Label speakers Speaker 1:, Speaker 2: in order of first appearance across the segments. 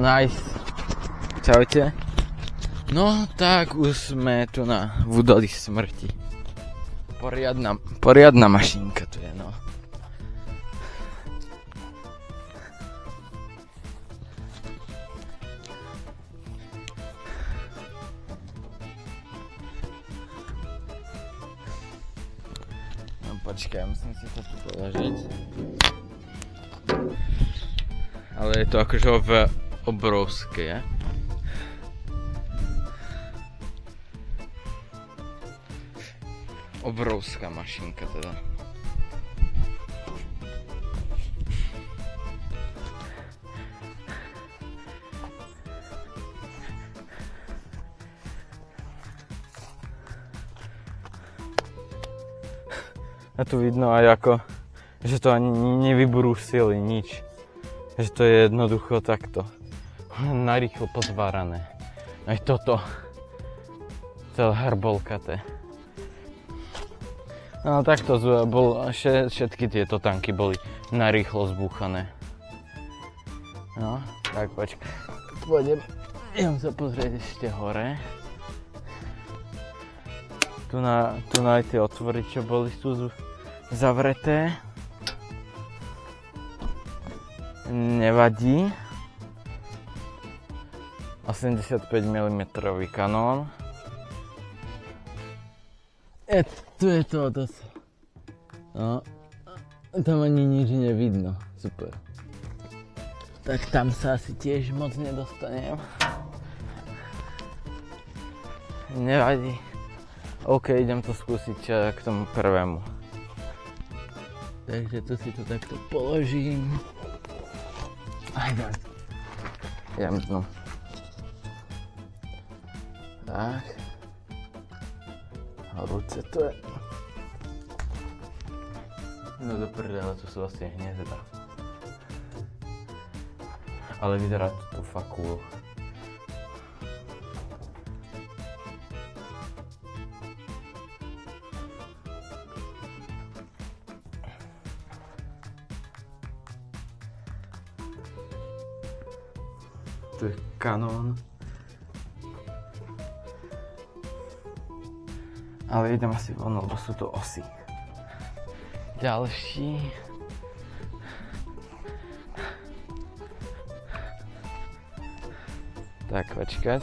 Speaker 1: Nice. Čaute. No tak už sme tu na Vudali smrti. Poriadna mašinka tu je, no. No počkaj, musím si to tu položiť. Ale je to akože obrovské. Obrovská mašinka teda. A tu vidno aj ako, že to ani nevybrúsili nič. Že to je jednoducho takto. Narýchlo pozvárané. Aj toto. Celé hrbolkaté. No takto všetky tieto tanky boli narýchlo zbúchané. No, tak počkaj. Idem sa pozrieť ešte hore. Tu na aj tie otvory, čo boli tu zavreté. Nevadí. 85 mm kanón. Tu je to dosť. No, tam ani nič nevidno. Super. Tak tam sa asi tiež moc nedostanem. Nevadí. OK, idem to skúsiť k tomu prvému. Takže tu si to takto položím. A idem dnu. Tak. A ruce to je. No do prdele, to sú vlastne hniezda. Ale vyzerá to fakt cool. Tu je kanón. Ale idem asi von, lebo sú to osy. Ďalší. Tak, počkať.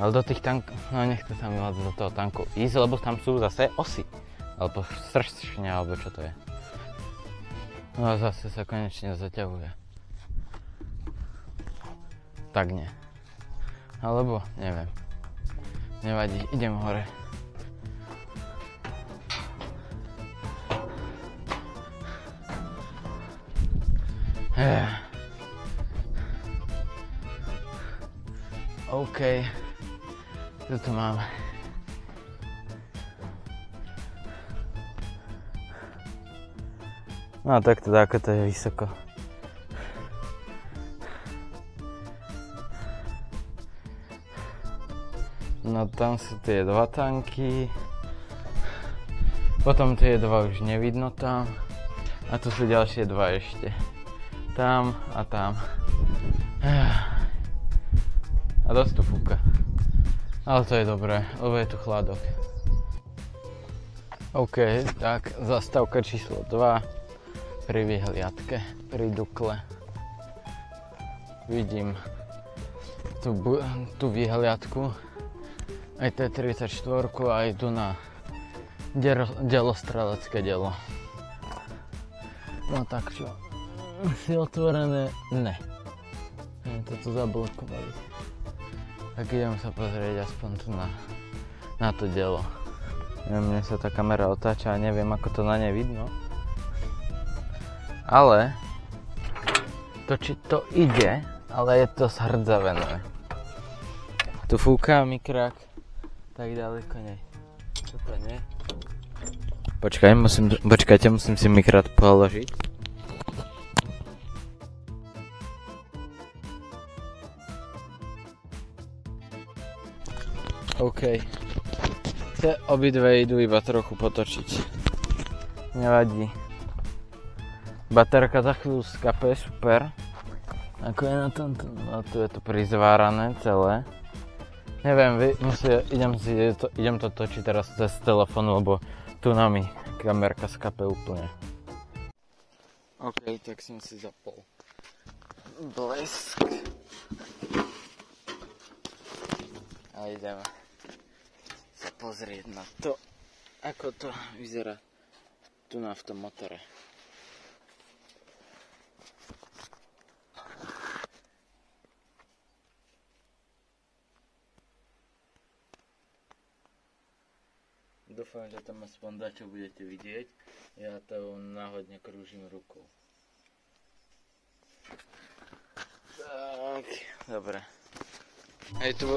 Speaker 1: Ale do tých tankov, no nechce sa mi do toho tanku ísť, lebo tam sú zase osy. Alebo stršňa, alebo čo to je. No a zase sa konečne zaťahuje. Tak nie. Alebo, neviem. Nevadí, idem hore. OK. Tu máme. No tak teda, ako to je vysoko. No tam sú tie dva tanky. Potom tie dva už nevidno tam. A tu sú ďalšie dva ešte. Tam a tam. A dosť tu fúka. Ale to je dobré, lebo je tu chladok. OK, tak zastávka číslo 2 pri vyhliadke, pri Dukle. Vidím tú vyhliadku, aj T-34 a idú na delostrelecké dielo. No tak čo, si otvorené? Ne. To tu zablokovali. Tak idem sa pozrieť aspoň tu na to dielo. Mne sa tá kamera otáča a neviem, ako to na nej vidno. Ale to, či to ide, ale je to zhrdzavené. Tu fúka mikrák, tak ďaleko nie. Toto nie. Počkajte, musím si mikrát položiť. OK. Obidve idú iba trochu potočiť. Nevadí. Baterka za chvíľu skape, super. Ako je na tomto? No tu je to prizvárané celé. Neviem, idem to točiť teraz cez telefón, lebo tu na mi kamerka skape úplne. OK, tak som si zapol blesk. A ideme sa pozrieť na to, ako to vyzerá tu na v tom motore. Dúfam, že tam aspoň dačo budete vidieť. Ja to náhodne krúžim rukou. Tak, dobre. Hej, tu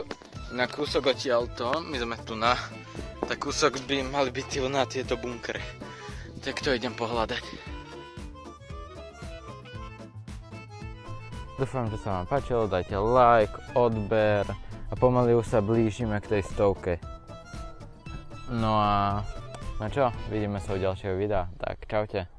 Speaker 1: na kúsok odtiaľto, my sme tu na, tak kúsok by mali byť na tieto bunkre. Tak to idem pohľadať. Dúfam, že sa vám páčilo, dajte like, odber a pomaly už sa blížime k tej 100. No a čo? Vidíme sa u ďalšieho videa. Tak čaute.